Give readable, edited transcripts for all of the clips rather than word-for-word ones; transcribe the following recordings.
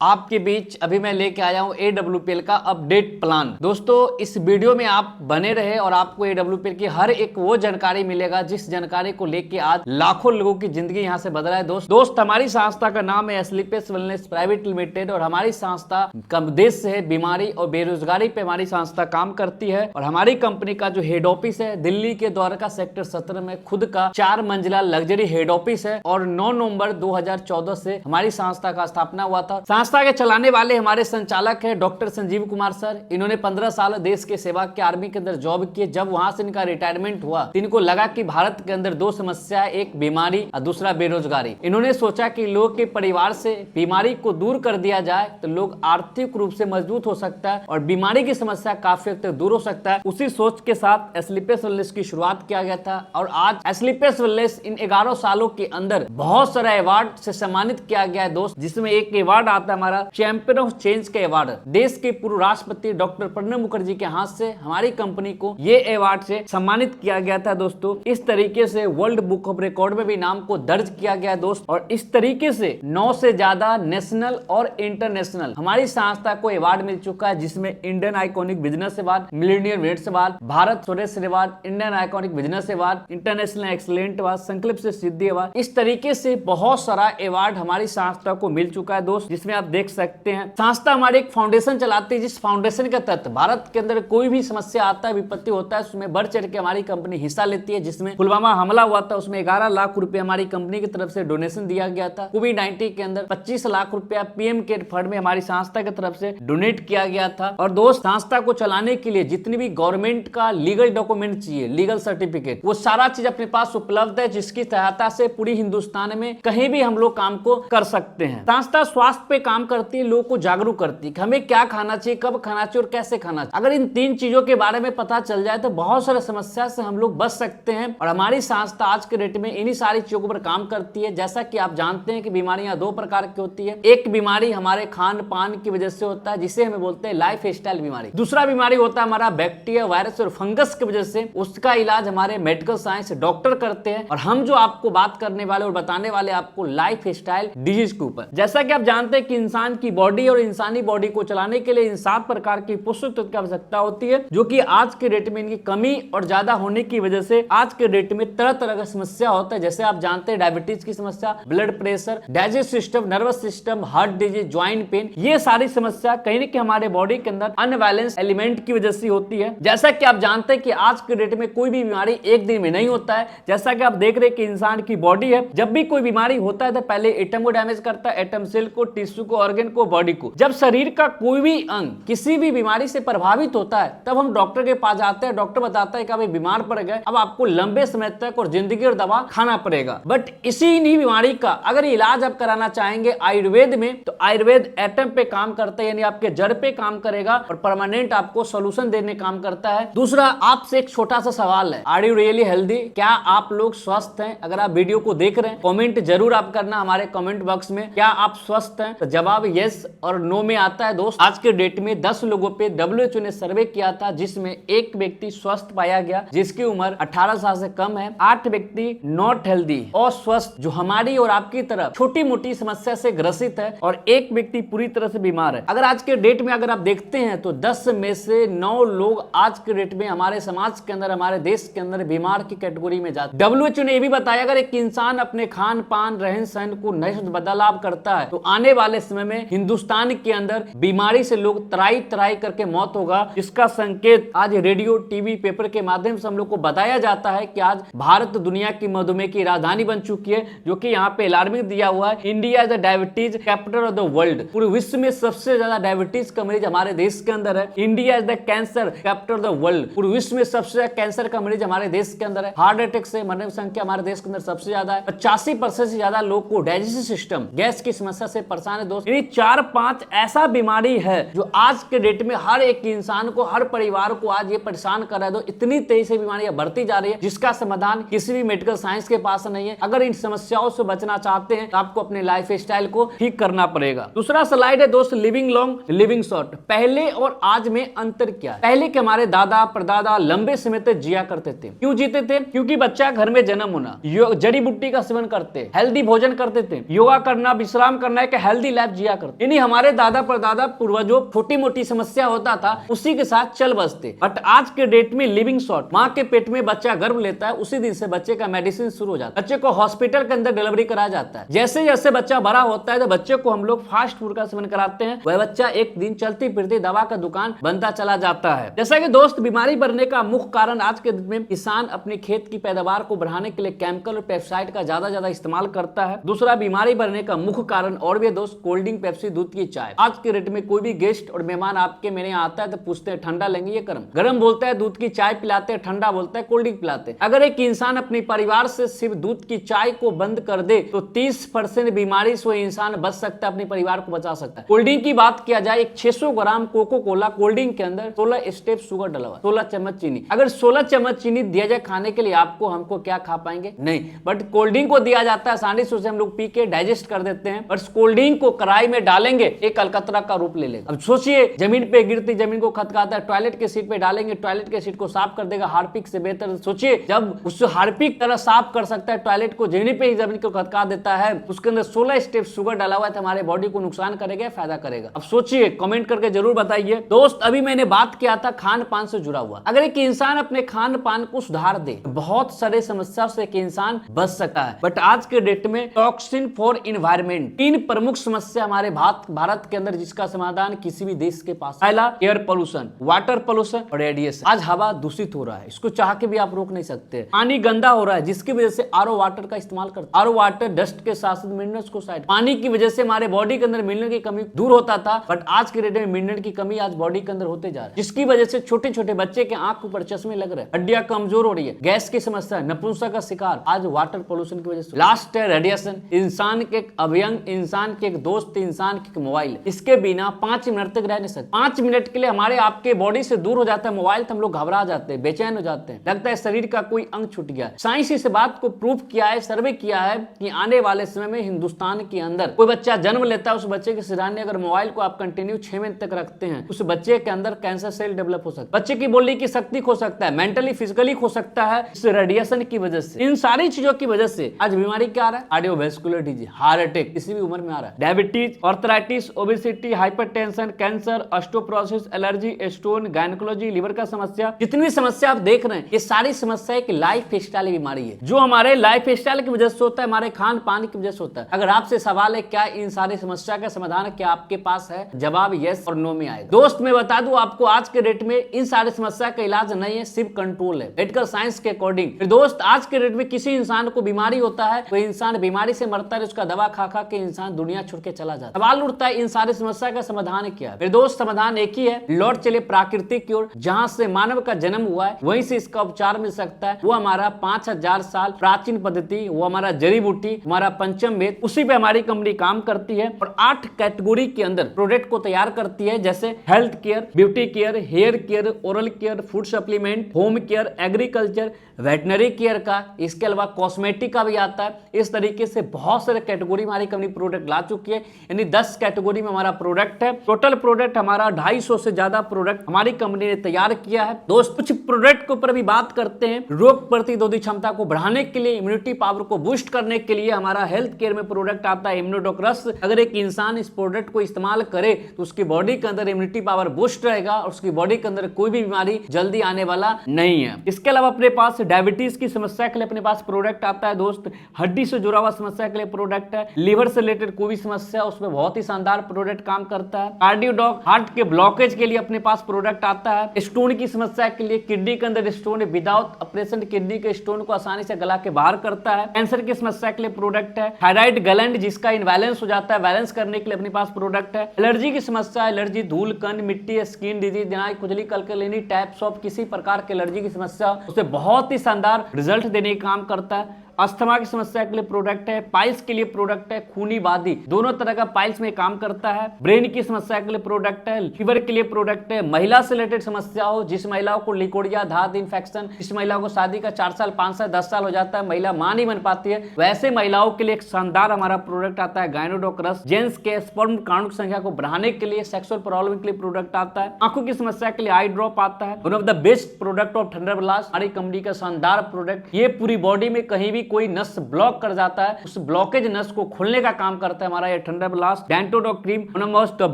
आपके बीच अभी मैं लेके आया हूं AWPL का अपडेट प्लान। दोस्तों इस वीडियो में आप बने रहे और आपको AWPL की हर एक वो जानकारी मिलेगा जिस जानकारी को लेके आज लाखों लोगों की जिंदगी यहां से बदला है। दोस्त हमारी संस्था का नाम है एस्लीपियस वेलनेस प्राइवेट लिमिटेड और हमारी संस्था का उद्देश्य है बीमारी और बेरोजगारी पे हमारी संस्था काम करती है। और हमारी कंपनी का जो हेड ऑफिस है दिल्ली के द्वारका सेक्टर 17 में खुद का 4 मंजिला लग्जरी हेड ऑफिस है और 9 नवंबर 2014 से हमारी संस्था का स्थापना हुआ था। संस्था के चलाने वाले हमारे संचालक है डॉक्टर संजीव कुमार सर। इन्होंने 15 साल देश के सेवा के आर्मी के अंदर जॉब किए। जब वहां से इनका रिटायरमेंट हुआ तो इनको लगा कि भारत के अंदर 2 समस्या है, एक बीमारी और दूसरा बेरोजगारी। इन्होंने सोचा कि लोग के परिवार से बीमारी को दूर कर दिया जाए तो लोग आर्थिक रूप से मजबूत हो सकता है और बीमारी की समस्या काफी हद तक दूर हो सकता है। उसी सोच के साथ एस्लीपियस वेलनेस की शुरुआत किया गया था और आज एस्लीपियस वेलनेस इन 11 सालों के अंदर बहुत सारा अवार्ड से सम्मानित किया गया है दोस्त, जिसमें एक अवार्ड आता है हमारा चैंपियन ऑफ चेंज का अवार्ड। देश के पूर्व राष्ट्रपति डॉक्टर प्रणब मुखर्जी के हाथ से हमारी कंपनी को ये अवार्ड से सम्मानित किया गया था दोस्तों। इस तरीके से वर्ल्ड बुक ऑफ रिकॉर्ड में भी नाम को दर्ज किया गया है दोस्त। और इस तरीके से 9 से ज्यादा नेशनल और इंटरनेशनल हमारी संस्था को अवार्ड मिल चुका है, जिसमें Indian iconic business award, millionaire waits award, Bharat Swadeshi award, Indian iconic business award, international excellent award, संकल्प से सिद्धि अवार्ड। इस तरीके से बहुत सारा अवार्ड हमारी संस्था को मिल चुका है दोस्त, जिसमें आप देख सकते हैं। संस्था हमारी एक फाउंडेशन चलाती है, जिस फाउंडेशन के तहत भारत के अंदर कोई भी समस्या आता है, विपत्ति होता है, उसमें बढ़ चढ़ के हमारी कंपनी हिस्सा लेती है। जिसमें पुलवामा हमला हुआ था उसमें 11 लाख रुपए हमारी कंपनी की तरफ से डोनेशन दिया गया था। कोविड-19 के अंदर 25 लाख रुपया पीएम केयर फंड में हमारी संस्था की तरफ से डोनेट किया गया था। और दोस्त संस्था को चलाने के लिए जितनी भी गवर्नमेंट का लीगल डॉक्यूमेंट चाहिए, लीगल सर्टिफिकेट, वो सारा चीज अपने पास उपलब्ध है, जिसकी सहायता से पूरी हिंदुस्तान में कहीं भी हम लोग काम को कर सकते हैं। संस्था स्वास्थ्य पे काम करती है, लोगों को जागरूक करती है कि हमें क्या खाना चाहिए, कब खाना चाहिए और कैसे खाना चाहिए। अगर इन 3 चीजों के बारे में पता चल जाए तो बहुत सारे समस्या से हम लोग बच सकते हैं। और हमारी संस्था आज के डेट में इन्हीं सारी चीजों पर काम करती है। जैसा कि आप जानते हैं कि बीमारियां 2 प्रकार की होती है। एक बीमारी हमारे खान पान की वजह से होता है, जिसे हमें बोलते हैं लाइफ स्टाइल बीमारी। दूसरा बीमारी होता है हमारा बैक्टीरिया, वायरस और फंगस की वजह से। उसका इलाज हमारे मेडिकल साइंस डॉक्टर करते हैं और हम जो आपको बात करने वाले और बताने वाले आपको लाइफ स्टाइल डिजीज के ऊपर। जैसा कि आप जानते हैं कि इंसान की बॉडी और इंसानी बॉडी को चलाने के लिए इन 7 प्रकार की पोषक तत्व की आवश्यकता होती है, जो कि आज के डेट में इनकी कमी और ज्यादा होने की वजह से आज के डेट में तरह तरह का समस्या होता है। जैसे आप जानते हैं डायबिटीज की समस्या, blood pressure, digest system, nervous system, heart disease, joint pain, ये सारी समस्या कहीं न कहीं हमारे बॉडी के अंदर अनबैलेंस एलिमेंट की वजह से होती है। जैसा कि आप जानते हैं कि आज के डेट में कोई भी बीमारी एक दिन में नहीं होता है। जैसा कि आप देख रहे हैं कि इंसान की बॉडी है, जब भी कोई बीमारी होता है तो पहले एटम को डैमेज करता है, एटम सेल को, टिश्यू को, ऑर्गन को, बॉडी को। जब शरीर का कोई भी अंग किसी भी बीमारी से प्रभावित होता है तब हम डॉक्टर के पास जाते हैं। डॉक्टर बताता है कि आप बीमार पड़ गए, अब आपको लंबे समय तक और जिंदगी और दवा खाना पड़ेगा। बट इसी नहीं बीमारी का अगर इलाज आप कराना चाहेंगे आयुर्वेद में, तो आयुर्वेद एटम पे काम करता है, यानी आपके जड़ पे काम करेगा और परमानेंट आपको सोल्यूशन देने काम करता है। दूसरा, आपसे एक छोटा सा सवाल है, आर यू रियली हेल्दी? क्या आप लोग स्वस्थ हैं? अगर आप वीडियो को देख रहे हैं कमेंट जरूर आप करना हमारे कमेंट बॉक्स में, क्या आप स्वस्थ हैं? तो जवाब यस और नो में आता है दोस्त। आज के डेट में 10 लोगों पे WHO ने सर्वे किया था, जिसमें एक व्यक्ति स्वस्थ पाया गया जिसकी उम्र 18 साल से कम है। 8 व्यक्ति नॉट हेल्दी और स्वस्थ, जो हमारी और आपकी तरफ छोटी मोटी समस्या से ग्रसित है, और एक व्यक्ति पूरी तरह से बीमार है। अगर आज के डेट में अगर आप देखते हैं तो 10 में से 9 लोग आज के डेट में हमारे समाज के अंदर, हमारे देश के अंदर बीमार की कैटेगरी में जाते हैं। WHO ने यह भी बताया अगर एक इंसान अपने खान पान रहन सहन को नए बदलाव करता है तो आने वाले समय में हिंदुस्तान के अंदर बीमारी से लोग तराई तराई करके मौत होगा। इसका संकेत आज रेडियो, टीवी, पेपर के माध्यम से हम लोग को बताया जाता है कि आज भारत दुनिया की मधुमेह की राजधानी बन चुकी है, जो कि यहाँ पे अलार्मिंग दिया हुआ है, India is the diabetes capital of the world. पूरे विश्व में सबसे ज्यादा डायबिटीज का मरीज हमारे देश के अंदर है। India is the cancer capital of the world. पूरे विश्व में सबसे ज्यादा कैंसर का मरीज हमारे देश के अंदर है। हार्ट अटैक से मरने की संख्या हमारे देश के अंदर सबसे ज्यादा है। 85% से ज्यादा लोग को डाइजेस्टिव सिस्टम, गैस की समस्या से परेशान है दोस्त। ये 4-5 ऐसा बीमारी है जो आज के डेट में हर एक इंसान को, हर परिवार को आज ये परेशान कर रहा है। तो इतनी तेजी से बीमारियां बढ़ती जा रही है जिसका समाधान किसी भी मेडिकल साइंस के पास नहीं है। अगर इन समस्याओं से बचना चाहते हैं तो आपको अपने लाइफ स्टाइल को ठीक करना पड़ेगा। दूसरा स्लाइड है दोस्त, लिविंग लॉन्ग लिविंग शॉर्ट। पहले और आज में अंतर क्या है? पहले के हमारे दादा परदादा लंबे समय तक जिया करते थे। क्यों जीते थे? क्योंकि बच्चा घर में जन्म होना, जड़ी बूटी का सेवन करते, हेल्दी भोजन करते थे, योगा करना, विश्राम करना, एक हेल्दी लाइफ लाइफ जिया करते, यानी हमारे दादा परदादा पूर्वजों छोटी मोटी समस्या होता था उसी के साथ चल बसते। बट आज के डेट में लिविंग शॉर्ट, माँ के पेट में बच्चा गर्भ लेता है उसी दिन से बच्चे का मेडिसिन शुरू हो जाता है, बच्चे को हॉस्पिटल के अंदर डिलीवरी कराया जाता है। जैसे जैसे बच्चा बड़ा होता है तो बच्चे को हम लोग फास्ट फूड का सेवन कराते हैं, वह बच्चा एक दिन चलती फिरती दवा का दुकान बनता चला जाता है। जैसा कि दोस्त बीमारी बढ़ने का मुख्य कारण आज के दिन में किसान अपने खेत की पैदावार को बढ़ाने के लिए केमिकल और पेस्टिसाइड का ज्यादा इस्तेमाल करता है। दूसरा बीमारी बढ़ने का मुख्य कारण और भी दोस्त कोल्ड ड्रिंक, पेप्सी, दूध की चाय। आज के रेट में कोई भी गेस्ट और मेहमान आपके मेरे यहाँ आता है तो पूछते हैं ठंडा लेंगे या गर्म, गर्म बोलता है दूध की चाय पिलाते हैं, ठंडा बोलता है कोल्ड ड्रिंक पिलाते हैं। अगर एक इंसान अपने परिवार से सिर्फ दूध की चाय को बंद कर दे तो 30% बीमारी से इंसान बच सकता है, अपने परिवार को बचा सकता है। कोल्ड ड्रिंक की बात किया जाए, एक 600 ग्राम कोको कोला कोल्ड ड्रिंक के अंदर 16 स्टेप शुगर डला हुआ, 16 चम्मच चीनी। अगर 16 चम्मच चीनी दिया जाए खाने के लिए आपको, हमको क्या खा पाएंगे? नहीं। बट कोल्ड ड्रिंक को दिया जाता है आसानी से, उसे हम लोग पी के डाइजेस्ट कर देते हैं। बट कोल्ड ड्रिंक को कढ़ाई में डालेंगे एक अलकतरा का रूप ले लेगा। अब सोचिए, जमीन पे गिरती जमीन को खदकाता है, टॉयलेट के सीट पे डालेंगे, टॉयलेट के सीट को साफ कर देगा हार्पिक से बेहतर। सोचिए, जब उस हार्पिक तरह साफ कर सकता है टॉयलेट को, जमीन पे ही जमीन को खदका देता है, उसके अंदर 16 स्टेप शुगर डाला हुआ है तो हमारे बॉडी को नुकसान करेगा फायदा करेगा? अब सोचिए, कमेंट करके जरूर बताइए। दोस्त, अभी मैंने बात किया था खान पान से जुड़ा हुआ। अगर एक इंसान अपने खान पान को सुधार दे, बहुत सारे समस्या से एक इंसान बच सकता है। बट आज के डेट में टॉक्सिन फॉर इन्वायरमेंट, 3 प्रमुख समस्या हमारे भारत के अंदर जिसका समाधान किसी भी देश के पास। पहला एयर पोल्यूशन, वाटर पोल्यूशन और रेडिएशन। आज हवा दूषित हो रहा है, इसको चाह के भी आप रोक नहीं सकते। पानी गंदा हो रहा है जिसकी वजह से आरओ वाटर का इस्तेमाल करते हैं। आरओ वाटर डस्ट के साथ साथ मिनरल्स को साइड, पानी की वजह से हमारे बॉडी के अंदर मिनरल की कमी दूर होता था, बट आज के डेट में मिनरल की कमी आज बॉडी के अंदर होते जा रहा है, जिसकी वजह से छोटे छोटे बच्चे के आंख ऊपर चश्मे लग रहे हैं, हड्डियां कमजोर हो रही है, गैस की समस्या, नपुंसक का शिकार आज वाटर पोल्यूशन की वजह से। लास्ट है रेडिएशन, इंसान के एक अवयंग, इंसान के एक दोस्त, इंसान के मोबाइल, इसके बिना 5 मिनट तक रह नहीं सकते। 5 मिनट के लिए हमारे आपके बॉडी से दूर हो जाता है मोबाइल तो हम लोग घबरा जाते हैं, बेचैन हो जाते हैं, लगता है शरीर का कोई अंग छूट गया। साइंस इस बात को प्रूव किया है, सर्वे किया है कि आने वाले समय में हिंदुस्तान के अंदर कोई बच्चा जन्म लेता है, उस बच्चे के सिरहाने अगर मोबाइल को आप कंटिन्यू 6 मिनट तक रखते हैं, उस बच्चे के अंदर कैंसर सेल डेवलप हो सकता है, बच्चे की बोलने की शक्ति खो सकता है, मेंटली फिजिकली खो सकता है, इस रेडिएशन की वजह से। इन सारी चीजों की वजह से आज बीमारी क्या आ रहा है? कार्डियोवैस्कुलर डिजीज, हार्ट अटैक किसी भी उम्र में आ रहा है, diabetes, arthritis, obesity, hypertension, cancer, osteoporosis, allergy, stone, gynaecology, liver का समस्या, जितनी भी समस्या आप देख रहे हैं ये सारी समस्या एक लाइफ स्टाइल बीमारी है, जो हमारे लाइफ स्टाइल की वजह से होता है, हमारे खान पान की वजह से होता है। अगर आपसे सवाल है क्या इन सारी समस्या का समाधान क्या आपके पास है, जवाब यस और नो में आएगा। दोस्त, मैं बता दूं आपको, आज के डेट में इन सारी समस्या का इलाज नहीं है, सिर्फ कंट्रोल है मेडिकल साइंस के अकॉर्डिंग। दोस्त, आज के डेट में किसी इंसान को बीमारी होता है, वो इंसान बीमारी से मरता है, उसका दवा खा खा के इंसान दुनिया छोड़ के चला जाता है। सवाल उठता है इन सारी समस्या का समाधान क्या है? दोस्त, समाधान एक ही है, लौट चले प्राकृतिक की ओर, जहां से मानव का जन्म हुआ है वहीं से इसका उपचार मिल सकता है। वो हमारा 5000 साल प्राचीन पद्धति, वो हमारा जड़ी बूटी, हमारा पंचम वेद, उसी पे हमारी कंपनी काम करती है और 8 कैटेगरी के अंदर प्रोडक्ट को तैयार करती है, जैसे health care, beauty care, hair care, oral care, food supplement, home care, agriculture, veterinary care का, इसके अलावा कॉस्मेटिक का भी आता है। इस तरीके से बहुत सारे कैटेगरी हमारी कंपनी प्रोडक्ट ला चुकी है, यानी 10 कैटेगरी में हमारा प्रोडक्ट है। टोटल प्रोडक्ट हमारा 250 से ज्यादा प्रोडक्ट हमारी कंपनी ने तैयार किया है। दोस्त, कुछ प्रोडक्ट के ऊपर भी बात करते हैं। रोग प्रतिरोधी क्षमता को बढ़ाने के लिए, इम्यूनिटी पावर को बूस्ट करने के लिए हमारा हेल्थ केयर में प्रोडक्ट आता है इम्यूनोडॉक्रस। अगर एक इंसान इस प्रोडक्ट को इस्तेमाल करे तो उसकी बॉडी के अंदर इम्यूनिटी पावर बूस्ट रहेगा और उसकी बॉडी के अंदर कोई भी बीमारी जल्दी आने वाला नहीं है। इसके अलावा अपने पास डायबिटीज की समस्या के लिए अपने पास प्रोडक्ट आता है। दोस्त, हड्डी से जुड़ा हुआ समस्या के लिए प्रोडक्ट है, लीवर से रिलेटेड कोई भी समस्या उसमें बहुत ही शानदार प्रोडक्ट काम करता है। कार्डियोडॉक, हार्ट के ब्लॉकेज के लिए अपने पास प्रोडक्ट आता है। स्टोन की समस्या के लिए, किडनी के अंदर स्टोन विदाउट ऑपरेशन किडनी के स्टोन को आसानी से गला के बाहर करता है। कैंसर की समस्या के लिए प्रोडक्ट है। थायराइड ग्लैंड जिसका इनबैलेंस हो जाता है, बैलेंस करने के लिए अपने पास प्रोडक्ट है। एलर्जी की समस्या, एलर्जी, धूल कण, मिट्टी, स्किन डिजीज, खुजली, कलकलेनी, टाइप्स ऑफ किसी प्रकार की एलर्जी की समस्या, उसे बहुत ही शानदार रिजल्ट देने का काम करता है। अस्थमा की समस्या के लिए प्रोडक्ट है। पाइल्स के लिए प्रोडक्ट है। खूनी बादी, दोनों तरह का पाइल्स में काम करता है। ब्रेन की समस्या के लिए प्रोडक्ट है। लीवर के लिए प्रोडक्ट है। महिला से रिलेटेड समस्या हो, जिस महिलाओं को लिकोड़िया, धात इन्फेक्शन, जिस महिलाओं को शादी का 4 साल, 5 साल, 10 साल हो जाता है, महिला मां नहीं बन पाती है, वैसे महिलाओं के लिए एक शानदार हमारा प्रोडक्ट आता है गायनोडोक्रस। जेंट्स के स्पर्म काउंट की संख्या को बढ़ाने के लिए, सेक्सुअल प्रॉब्लम के लिए प्रोडक्ट आता है। आंखों की समस्या के लिए आई ड्रॉप आता है। One of the best product of Thunderblast, हमारी कंपनी का शानदार प्रोडक्ट। ये पूरी बॉडी में कहीं भी कोई नस ब्लॉक कर जाता है, उस ब्लॉकेज नस को खोलने का काम करता है हमारा ये thunder blast Dentodoc cream. One of most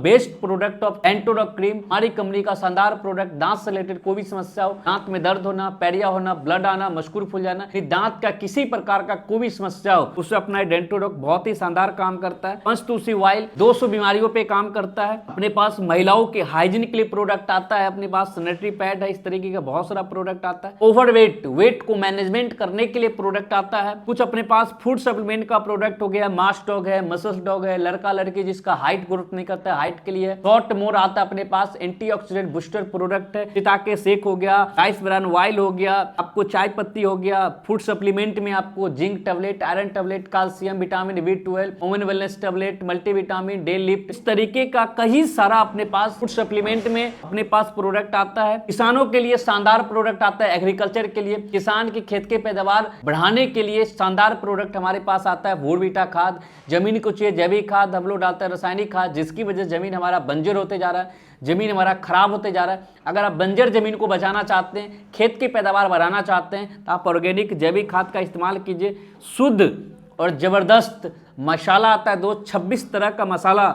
best product of Dentodoc cream, हमारी कंपनी का शानदार प्रोडक्ट। दांत से रिलेटेड कोई भी समस्या हो, दांत में दर्द होना, पैरिया होना, ब्लड आना, मस्कुर फूल जाना, दांत का किसी प्रकार का कोई भी समस्या हो, उससे अपना डेंटोडॉक बहुत ही शानदार काम करता है। पंचतुलसी ऑयल 200 बीमारियों पे काम करता है। अपने पास महिलाओं के हाइजीन के लिए प्रोडक्ट आता है, अपने पास सैनिटरी पैड है, इस तरीके का बहुत सारा प्रोडक्ट आता है। ओवरवेट, वेट को मैनेजमेंट करने के लिए प्रोडक्ट आता है। कुछ अपने पास फूड सप्लीमेंट का प्रोडक्ट हो गया, मास डॉग है, मसल्स डॉग है, लड़का लड़की जिसका हाइट ग्रोथ नहीं करता है, हाइट के लिए शॉर्ट मोर आता है। अपने पास एंटीऑक्सीडेंट बूस्टर प्रोडक्ट है, सीताके शेक हो गया, राइस ब्रान ऑयल हो गया, आपको चाय पत्ती हो गया। फूड सप्लीमेंट में आपको zinc tablet, iron tablet, calcium, vitamin B12, women wellness tablet, multivitamin, day lift, इस तरीके का कई सारा अपने पास फूड सप्लीमेंट में अपने पास प्रोडक्ट आता है। किसानों के लिए शानदार प्रोडक्ट आता है, एग्रीकल्चर के लिए, किसान की खेत के पैदावार बढ़ाने के लिए शानदार प्रोडक्ट हमारे पास आता है। बोरबीटा खाद, जमीन को चाहिए जैविक खाद, हम लोग डालते हैं रासायनिक खाद, जिसकी वजह से जमीन हमारा बंजर होते जा रहा है, जमीन हमारा खराब होते जा रहा है। अगर आप बंजर जमीन को बचाना चाहते हैं, खेत की पैदावार बढ़ाना चाहते हैं, तो आप ऑर्गेनिक जैविक खाद का इस्तेमाल कीजिए। शुद्ध और जबरदस्त मसाला आता है, 26 तरह का मसाला,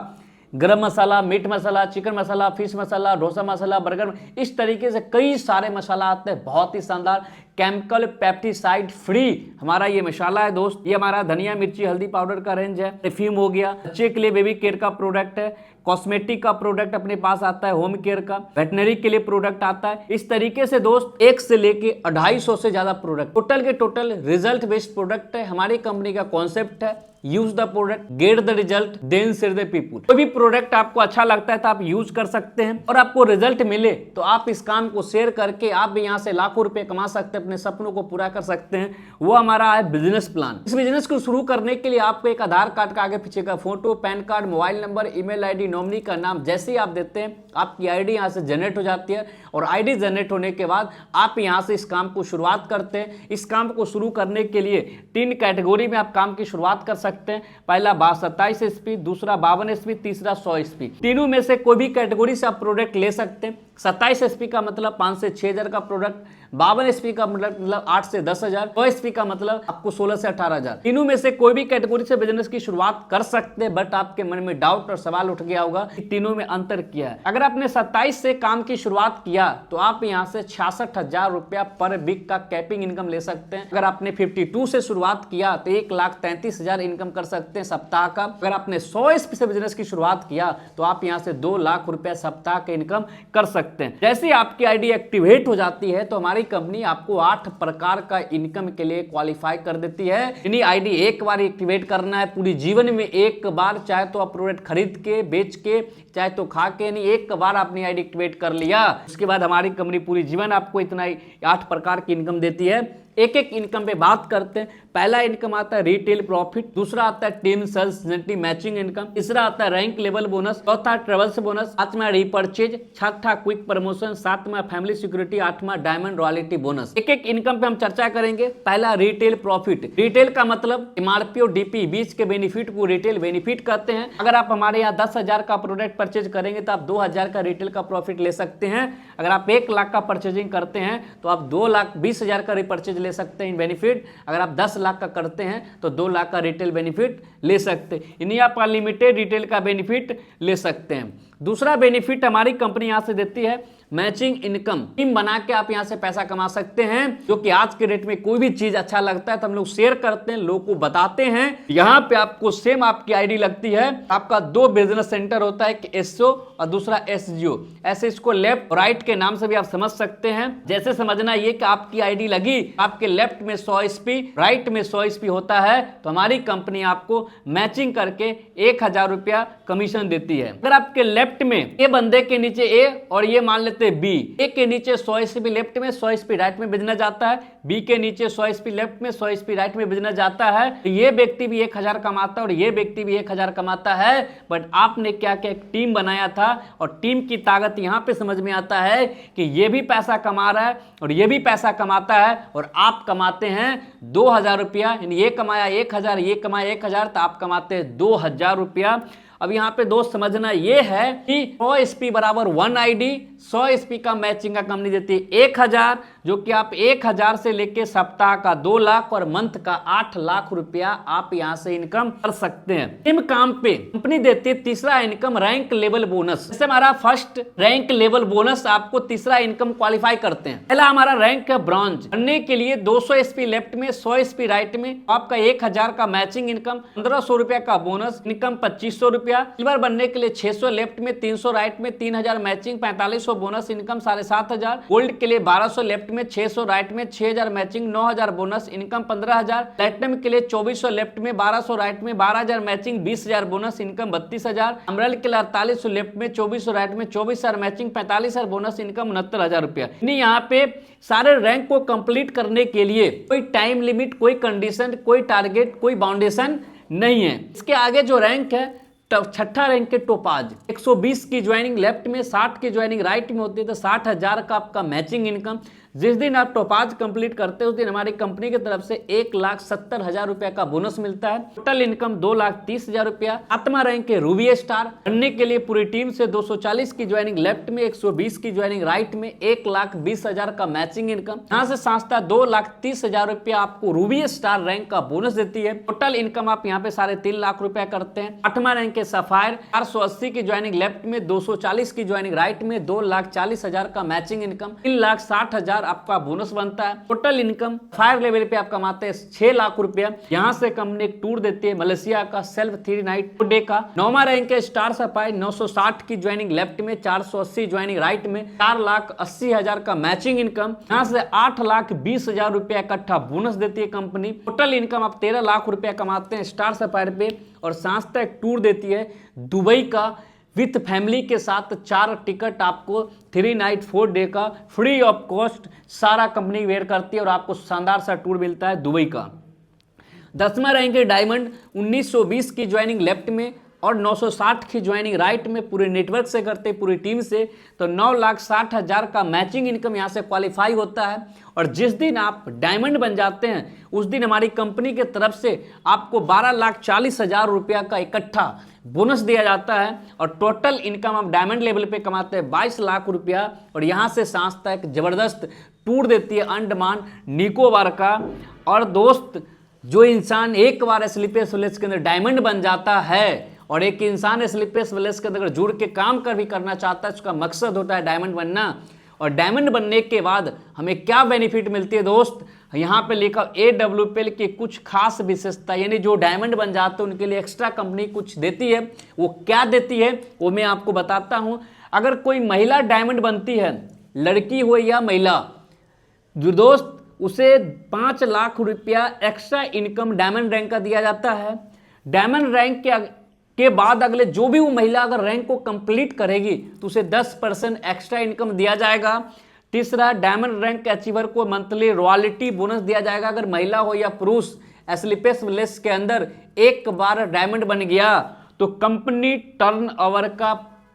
गरम मसाला, मीट मसाला, चिकन मसाला, फिश मसाला, डोसा मसाला, बर्गर, इस तरीके से कई सारे मसाला आते हैं, बहुत ही शानदार। केमिकल पेप्टिसाइड फ्री हमारा ये मसाला है दोस्त। ये हमारा धनिया, मिर्ची, हल्दी पाउडर का रेंज है। परफ्यूम हो गया, बच्चे के लिए बेबी केयर का प्रोडक्ट है, कॉस्मेटिक का प्रोडक्ट अपने पास आता है, होम केयर का, वेटनरी के लिए प्रोडक्ट आता है। इस तरीके से दोस्त 1 से लेके 250 से ज्यादा प्रोडक्ट, टोटल के टोटल रिजल्ट बेस्ड प्रोडक्ट है। हमारी कंपनी का कॉन्सेप्ट है use the product, get the result, then share the people. कोई भी प्रोडक्ट आपको अच्छा लगता है तो आप यूज कर सकते हैं, और आपको रिजल्ट मिले तो आप इस काम को शेयर करके आप भी यहाँ से लाखों रुपए कमा सकते हैं, अपने सपनों को पूरा कर सकते हैं। वो हमारा है बिजनेस प्लान। इस बिजनेस को शुरू करने के लिए आपको एक आधार कार्ड का आगे पीछे का photo, pan card, mobile number, email ID, nominee का नाम, जैसे ही आप देते हैं आपकी आईडी यहाँ से जनरेट हो जाती है, और आईडी जनरेट होने के बाद आप यहाँ से इस काम को शुरुआत करते हैं। इस काम को शुरू करने के लिए 3 कैटेगरी में आप काम की शुरुआत कर सकते हैं। पहला 27 एसपी, दूसरा 52 एसपी, तीसरा 100 एसपी। तीनों में से कोई भी कैटेगरी से आप प्रोडक्ट ले सकते हैं। 27 एसपी का मतलब 5 से 6 हज़ार का प्रोडक्ट, 52 एसपी का मतलब 8 से 10 हज़ार, 100 एसपी का मतलब आपको 16 से 18 हज़ार। तीनों में से कोई भी कैटेगरी से बिजनेस की शुरुआत कर सकते हैं, बट आपके मन में डाउट और सवाल उठ गया होगा कि तीनों में अंतर क्या है। अगर आपने 27 से काम की शुरुआत किया तो आप यहाँ से 66,000 रुपया पर वीक का कैपिंग इनकम ले सकते हैं। अगर आपने 52 से शुरुआत किया तो 1,33,000 इनकम कर सकते हैं सप्ताह का। अगर आपने 100 एसपी से बिजनेस की शुरुआत किया तो आप यहाँ से 2 लाख रुपया सप्ताह के इनकम कर सकते हैं। जैसे ही आपकी आईडी एक्टिवेट हो जाती है तो हमारी कंपनी आपको 8 प्रकार का इनकम के लिए क्वालिफाई कर देती है। यानी आईडी एक बार एक्टिवेट करना है, पूरी जीवन में एक बार, चाहे तो आप प्रोडक्ट खरीद के, बेच के, चाहे तो खा के, नहीं एक बार आपने आईडी एक्टिवेट कर लिया, उसके बाद हमारी कंपनी पूरी जीवन आपको इतना 8 प्रकार की इनकम देती है। एक एक इनकम पे बात करते हैं। पहला इनकम आता है रिटेल प्रॉफिट, दूसरा आता है टीम सेल्स मैचिंग इनकम, तीसरा आता है रैंक लेवल बोनस, चौथा ट्रेवल्स बोनस, पांचवा रिपर्चेज, छठा क्विक प्रमोशन, सातवां फैमिली सिक्योरिटी, आठवां डायमंड रॉयल्टी बोनस। एक एक इनकम पे हम चर्चा करेंगे। पहला रिटेल प्रॉफिट। रिटेल का मतलब एमआरपी और डीपी बीच के बेनिफिट को रिटेल बेनिफिट कहते हैं। अगर आप हमारे यहाँ 10,000 का प्रोडक्ट परचेज करेंगे तो आप 2,000 का रिटेल का प्रॉफिट ले सकते हैं। अगर आप 1 लाख का परचेजिंग करते हैं तो आप 2,20,000 का रिपर्चेज ले सकते हैं बेनिफिट। अगर आप 10 लाख का करते हैं तो 2 लाख का रिटेल बेनिफिट ले सकते हैं। यानी आप अनलिमिटेड रिटेल का बेनिफिट ले सकते हैं। दूसरा बेनिफिट हमारी कंपनी यहां से देती है मैचिंग इनकम। टीम बना के आप यहां से पैसा कमा सकते हैं, जो कि आज के डेट में कोई भी चीज अच्छा लगता है तो हम लोग शेयर करते हैं, लोगों को बताते हैं। यहां पे आपको सेम आपकी आईडी लगती है। आपका 2 बिजनेस सेंटर होता है, एक एसओ और दूसरा एसजीओ। ऐसे इसको लेफ्ट राइट के नाम से भी आप समझ सकते हैं। जैसे समझना ये कि आपकी आईडी लगी, आपके लेफ्ट में 100 एसपी, राइट में 100 एसपी होता है, तो हमारी कंपनी आपको मैचिंग करके 1,000 रुपया कमीशन देती है। अगर आपके लेफ्ट में ए बंदे के नीचे ए और ये मान लेते बी, ए के नीचे 100 एसपी लेफ्ट में, 100 एसपी राइट में बिजनेस जाता है, बी के नीचे 100 एसपी लेफ्ट में, 100 एसपी राइट में बिजनेस जाता है, तो ये व्यक्ति भी 1,000 कमाता है और ये व्यक्ति भी 1,000 कमाता है। बट आपने क्या क्या एक टीम बनाया था, और टीम की ताकत यहां पे समझ में आता है कि ये भी पैसा कमा रहा है और ये भी पैसा कमाता है, और आप कमाते हैं 2,000 रुपया। ये कमाया 1,000, ये कमाया 1,000, तो आप कमाते हैं 2,000 रुपया। अब यहाँ पे दोस्त समझना ये है कि 100 एसपी बराबर 1 आईडी, 100 एसपी का मैचिंग का कंपनी देती है 1,000, जो कि आप 1000 से लेके सप्ताह का 2 लाख और मंथ का 8 लाख रुपया आप यहां से इनकम कर सकते हैं। सेम काम पे कंपनी देती है तीसरा इनकम रैंक लेवल बोनस। जैसे हमारा फर्स्ट रैंक लेवल बोनस आपको तीसरा इनकम क्वालिफाई करते हैं। पहला हमारा रैंक है ब्रॉन्ज, बनने के लिए 200 एसपी लेफ्ट में 100 एसपी राइट में आपका 1000 का मैचिंग इनकम, 1500 रुपया का बोनस इनकम, 2500 रुपया। सिल्वर बनने के लिए 600 लेफ्ट में 300 राइट में 3000 मैचिंग, 4500 बोनस इनकम, 7500। गोल्ड के लिए 1200 लेफ्ट में 600 राइट में 6000 मैचिंग, 9000 बोनस इनकम, 15000। प्लैटिनम के लिए 2400 लेफ्ट में 1200 राइट में 12000 मैचिंग, 20000 बोनस इनकम, 32000। अमरल के लिए 4800 लेफ्ट में 2400 राइट में 24000 मैचिंग, 45000 बोनस इनकम, 69,000 रुपया। यहाँ पे सारे रैंक को कंप्लीट करने के लिए कोई टाइम लिमिट, कोई कंडीशन, कोई टारगेट, कोई बाउंडेशन नहीं है। इसके आगे जो रैंक है छठा रैंक के टोपाज, 120 की ज्वाइनिंग लेफ्ट में, 60 की ज्वाइनिंग राइट में होती है, तो 60,000 का आपका मैचिंग इनकम। जिस दिन आप टोपाज कंप्लीट करते हैं उस दिन हमारी कंपनी की तरफ से 1,70,000 रुपया का बोनस मिलता है। टोटल इनकम 2,30,000 रुपया। आत्मा रैंक के रूबी स्टार, बनने के लिए पूरी टीम से 240 की ज्वाइनिंग लेफ्ट में, 120 की ज्वाइनिंग राइट में, 1,20,000 का मैचिंग इनकम। यहाँ से संस्था 2,30,000 रुपया आपको रूबी स्टार रैंक का बोनस देती है। टोटल इनकम आप यहाँ पे 3.5 लाख रुपया करते हैं। आठवां रैंक के सफायर, 480 की ज्वाइनिंग लेफ्ट में, 240 की ज्वाइनिंग राइट में, 2,40,000 का मैचिंग इनकम, 3,60,000 आपका बोनस बनता है। टोटल इनकम फायर लेवल पे आप कमाते हैं 6 लाख रुपया। यहाँ से कंपनी एक टूर देती है मलेशिया का, सेल्फ 3 नाइट डे का। 9वां रैंक है स्टार सफाई, 960 की ज्वाइनिंग लेफ्ट में, 480 ज्वाइनिंग राइट में, 4,80,000 का मैचिंग इनकम। यहाँ से 8,20,000 रुपया इकट्ठा बोनस देती है कंपनी। टोटल इनकम आप 13 लाख रुपया कमाते हैं स्टार सफायर पे। और संस्था एक टूर देती है दुबई का विथ फैमिली के साथ, 4 टिकट आपको 3 नाइट 4 डे का फ्री ऑफ कॉस्ट सारा कंपनी वेयर करती है और आपको शानदार सा टूर मिलता है दुबई का। 10वां रैंक है डायमंड, 1920 की ज्वाइनिंग लेफ्ट में और 960 की ज्वाइनिंग राइट में, पूरे नेटवर्क से करते पूरी टीम से, तो 9,60,000 का मैचिंग इनकम यहाँ से क्वालिफाई होता है। और जिस दिन आप डायमंड बन जाते हैं उस दिन हमारी कंपनी की तरफ से आपको 12,40,000 रुपया का इकट्ठा बोनस दिया जाता है। और टोटल इनकम आप डायमंड लेवल पे कमाते हैं 22 लाख रुपया। और यहाँ से संस्था एक जबरदस्त टूर देती है अंडमान निकोबार का। और दोस्त, जो इंसान एक बार स्लीपर्स विलेज के अंदर डायमंड बन जाता है और एक इंसान स्लीपर्स विलेज के अंदर जुड़ के काम कर भी करना चाहता है, उसका मकसद होता है डायमंड बनना। और डायमंड बनने के बाद हमें क्या बेनिफिट मिलती है दोस्त, यहाँ पे लिखा AWPL की कुछ खास विशेषता, यानी जो डायमंड बन जाते हैं उनके लिए एक्स्ट्रा कंपनी कुछ देती है। वो क्या देती है वो मैं आपको बताता हूँ। अगर कोई महिला डायमंड बनती है, लड़की हो या महिला, जो दोस्त उसे 5 लाख रुपया एक्स्ट्रा इनकम डायमंड रैंक का दिया जाता है। डायमंड रैंक के बाद अगले जो भी वो महिला अगर रैंक को कंप्लीट करेगी तो उसे 10% एक्स्ट्रा इनकम दिया जाएगा। तीसरा, डायमंड रैंक के अचीवर को मंथली रॉयल्टी बोनस दिया जाएगा। अगर महिला हो या पुरुष स्लीपर्स विलेज के अंदर एक बार डायमंड बन गया तो कंपनी टर्नओवर का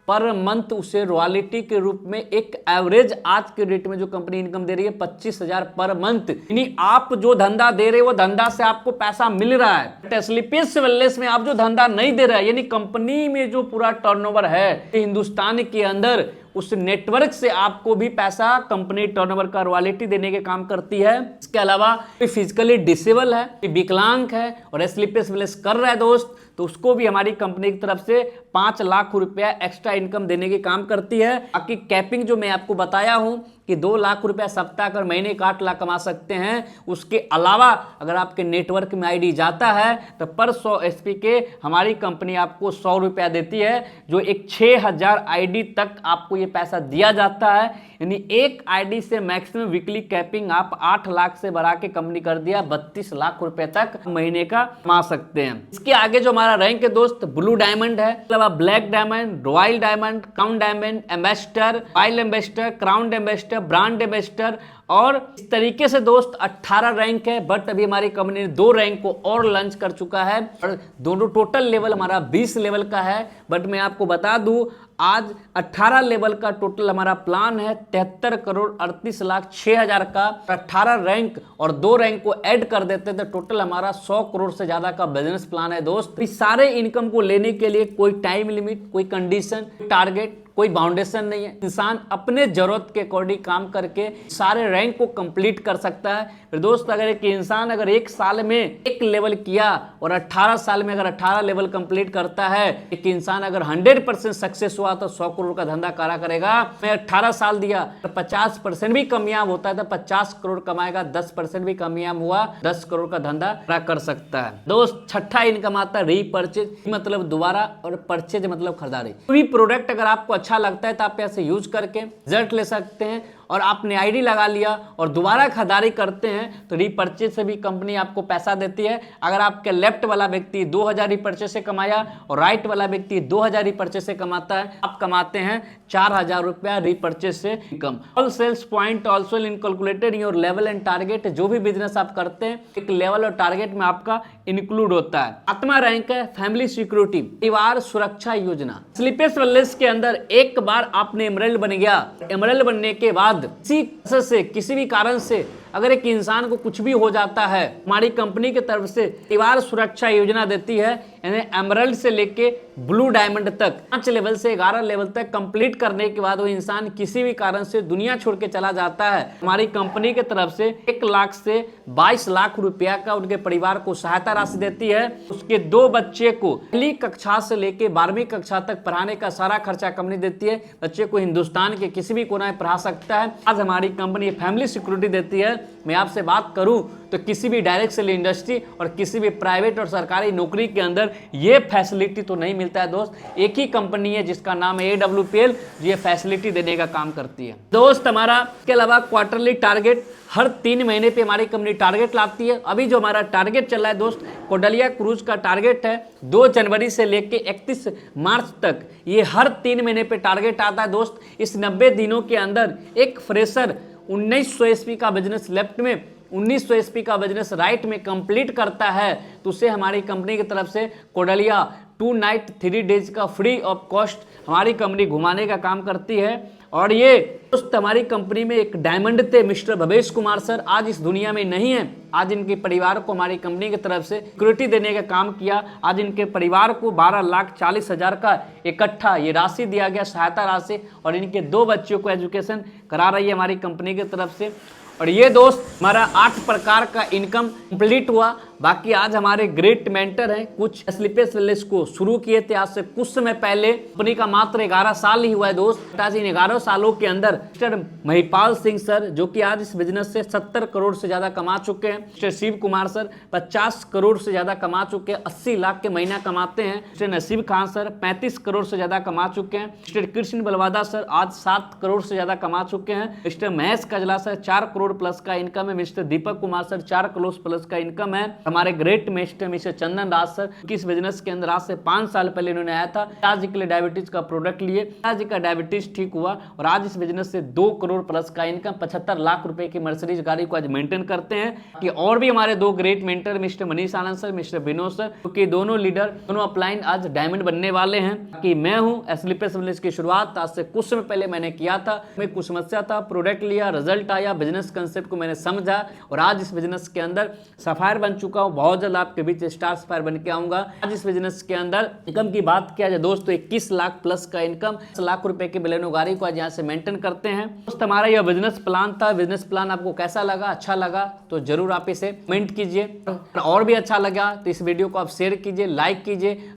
पर मंथ उसे रॉयल्टी के रूप में एक एवरेज आज के रेट में जो कंपनी इनकम दे रही है 25,000 पर मंथ। यानी आप जो धंधा दे रहे हो वो धंधा से आपको पैसा मिल रहा है। स्लीपर्स विलेज में आप जो धंधा नहीं दे रहे हैं, यानी कंपनी में जो पूरा टर्नओवर है हिंदुस्तान के अंदर, उस नेटवर्क से आपको भी पैसा कंपनी टर्नओवर का रॉयल्टी देने के काम करती है। इसके अलावा कोई फिजिकली डिसेबल है, विकलांग है और स्लीपर्स विलेज कर रहा है दोस्त, तो उसको भी हमारी कंपनी की तरफ से 5 लाख रुपया एक्स्ट्रा इनकम देने के काम करती है। बाकी कैपिंग जो मैं आपको बताया हूं कि 2 लाख रुपया सप्ताह कर महीने का 8 लाख कमा सकते हैं। उसके अलावा अगर आपके नेटवर्क में आईडी जाता है तो पर 100 एसपी के हमारी कंपनी आपको 100 रुपया देती है, जो एक 6,000 आईडी तक आपको ये पैसा दिया जाता है। यानी एक आईडी से मैक्सिमम वीकली कैपिंग आप 8 लाख से बढ़ा के कंपनी कर दिया 32 लाख रुपए तक महीने का कमा सकते हैं। इसके आगे जो हमारा रैंक है दोस्त, ब्लू डायमंड है, मतलब black diamond, royal diamond, crown diamond, ambassador, royal ambassador, crown ambassador, brand ambassador, और इस तरीके से दोस्त 18 रैंक है। बट अभी हमारी कंपनी ने 2 रैंक को और लॉन्च कर चुका है और दोनों टोटल लेवल हमारा 20 लेवल का है। बट मैं आपको बता दूं आज 18 लेवल का टोटल हमारा प्लान है 73,38,06,000 का। 18 रैंक और 2 रैंक को ऐड कर देते तो टोटल हमारा 100 करोड़ से ज्यादा का बिजनेस प्लान है दोस्त। इस सारे इनकम को लेने के लिए कोई टाइम लिमिट, कोई कंडीशन, टारगेट, कोई बाउंडेशन नहीं है। इंसान अपने जरूरत के अकॉर्डिंग काम करके सारे रैंक को कंप्लीट कर सकता है। फिर दोस्त अगर एक इंसान अगर 1 साल में 1 लेवल किया और 18 साल में अगर 18 लेवल कंप्लीट करता है, एक इंसान अगर 100% सक्सेस हुआ तो 100 करोड़ का धंधा करा करेगा। मैं 18 साल दिया तो 50% भी कामयाब होता है तो 50 करोड़ कमाएगा, 10% भी कामयाब हुआ 10 करोड़ का धंधा कर सकता है। दोस्त छठा इनकम आता है रीपर्चेज, मतलब दोबारा, और परचेज मतलब खरीदारी। कोई प्रोडक्ट अगर आपको अच्छा लगता है तो आप यहाँ से यूज करके रिजल्ट ले सकते हैं, और आपने आईडी लगा लिया और दोबारा खरीदारी करते हैं तो रीपर्चेज से भी कंपनी आपको पैसा देती है। अगर आपके लेफ्ट वाला व्यक्ति 2000 रीपर्चेज से कमाया और राइट वाला व्यक्ति 2000 रीपर्चेज से कमाता है, आप कमाते हैं 4000 रुपया रीपर्चेज से इनकम। All sales point also incalculated your level and target. जो भी बिजनेस आप करते हैं एक लेवल और टारगेट में आपका इंक्लूड होता है। 8वां रैंक है फैमिली सिक्योरिटी, परिवार सुरक्षा योजना। स्लीपेस्ट वेलनेस के अंदर एक बार आपने एमरल्ड बन गया, एमरल्ड बनने के बाद किसी भी कारण से अगर एक इंसान को कुछ भी हो जाता है, हमारी कंपनी की तरफ से परिवार सुरक्षा योजना देती है। यानी एमरल्ड से लेके ब्लू डायमंड तक 5 लेवल से 11 लेवल तक कंप्लीट करने के बाद वो इंसान किसी भी कारण से दुनिया छोड़ के चला जाता है, हमारी कंपनी की तरफ से 1 लाख से 22 लाख रुपया का उनके परिवार को सहायता राशि देती है। उसके 2 बच्चे को पहली कक्षा से लेके 12वीं कक्षा तक पढ़ाने का सारा खर्चा कंपनी देती है। बच्चे को हिंदुस्तान के किसी भी कोने में पढ़ा सकता है। आज हमारी कंपनी फैमिली सिक्योरिटी देती है। मैं आपसे बात करूं तो किसी भी डायरेक्ट सेल इंडस्ट्री और किसी भी प्राइवेट और सरकारी नौकरी के अंदर ये फैसिलिटी तो नहीं मिलता है दोस्त। एक ही कंपनी है जिसका नाम है AWPL, जो ये फैसिलिटी देने का काम करती है। दोस्त हमारा इसके अलावा क्वार्टरली टारगेट हर 3 महीने पे हमारी कंपनी टारगेट लाती है। अभी जो हमारा टारगेट चल रहा है दोस्त, कोडालिया क्रूज का टारगेट है 2 जनवरी से लेके 31 मार्च तक। ये हर 3 महीने पे टारगेट आता है दोस्त। इस 90 दिनों के अंदर एक फ्रेशर 1900 SP का बिजनेस लेफ्ट में, 1900 SP का बिजनेस राइट में कंप्लीट करता है तो उसे हमारी कंपनी की तरफ से कोडालिया 2 नाइट 3 डेज का फ्री ऑफ कॉस्ट हमारी कंपनी घुमाने का काम करती है। और ये दोस्त हमारी कंपनी में एक डायमंड थे मिस्टर भवेश कुमार सर, आज इस दुनिया में नहीं है। आज इनके परिवार को हमारी कंपनी की तरफ से सिक्योरिटी देने का काम किया। आज इनके परिवार को 12,40,000 का इकट्ठा ये राशि दिया गया, सहायता राशि, और इनके 2 बच्चों को एजुकेशन करा रही है हमारी कंपनी की तरफ से। और ये दोस्त हमारा 8 प्रकार का इनकम कंप्लीट हुआ। बाकी आज हमारे ग्रेट मेंटर हैं, कुछ स्लीपेस्ट वेलनेस को शुरू किए थे आज से कुछ समय पहले। कंपनी का मात्र 11 साल ही हुआ है दोस्त। आज इन 11 सालों के अंदर मिस्टर महिपाल सिंह सर जो कि आज इस बिजनेस से 70 करोड़ से ज्यादा कमा चुके हैं। मिस्टर शिव कुमार सर 50 करोड़ से ज्यादा कमा चुके हैं, 80 लाख के महीना कमाते हैं। मिस्टर नसीब खान सर 35 करोड़ से ज्यादा कमा चुके हैं। मिस्टर कृष्ण बलवादा सर आज 7 करोड़ से ज्यादा कमा चुके हैं। Mister Mahesh Kajla sir 4 crore plus का इनकम है। Mister Deepak Kumar sir 4 crore plus का इनकम है। हमारे great master Mister Chandan Raj sir किस बिजनेस के अंदर आज से 5 साल पहले इन्होंने आया था, आज के लिए डायबिटीज का प्रोडक्ट लिए, आज का डायबिटीज ठीक हुआ और आज इस बिजनेस से 2 करोड़ प्लस का इनकम, 75 लाख रुपए की मर्सिडीज गाड़ी को आज मेंटेन करते हैं। कि और भी हमारे 2 ग्रेट मेंटर मिस्टर मनीष आनंद सर, मिस्टर विनोद सर, क्योंकि दोनों लीडर दोनों अपलाइन आज डायमंड बनने वाले हैं। कि मैं हूं स्लीपेस्ट वेलनेस की शुरुआत आज से कुछ समय पहले मैंने किया था। मैं कुछ समस्या था, प्रोडक्ट लिया, रिजल्ट आया, बिजनेस कंसेप्ट को मैंने समझा और आज इस बिजनेस के अंदर सफायर बन चुका हूं। बहुत जल्द आपके बीच स्टार सफायर बन के आऊंगा। आज इस बिजनेस के अंदर इनकम की बात किया जाए दोस्तों, 21 लाख प्लस का इनकम, 10 लाख रुपए की बलेनो गाड़ी को आज यहाँ से मेंटेन करते हैं। दोस्त हमारा यह बिजनेस प्लान था। बिजनेस प्लान आपको कैसा लगा, अच्छा लगा तो जरूर आप इसे कमेंट कीजिए, और भी अच्छा लगा तो इस वीडियो को आप शेयर कीजिए, लाइक कीजिए।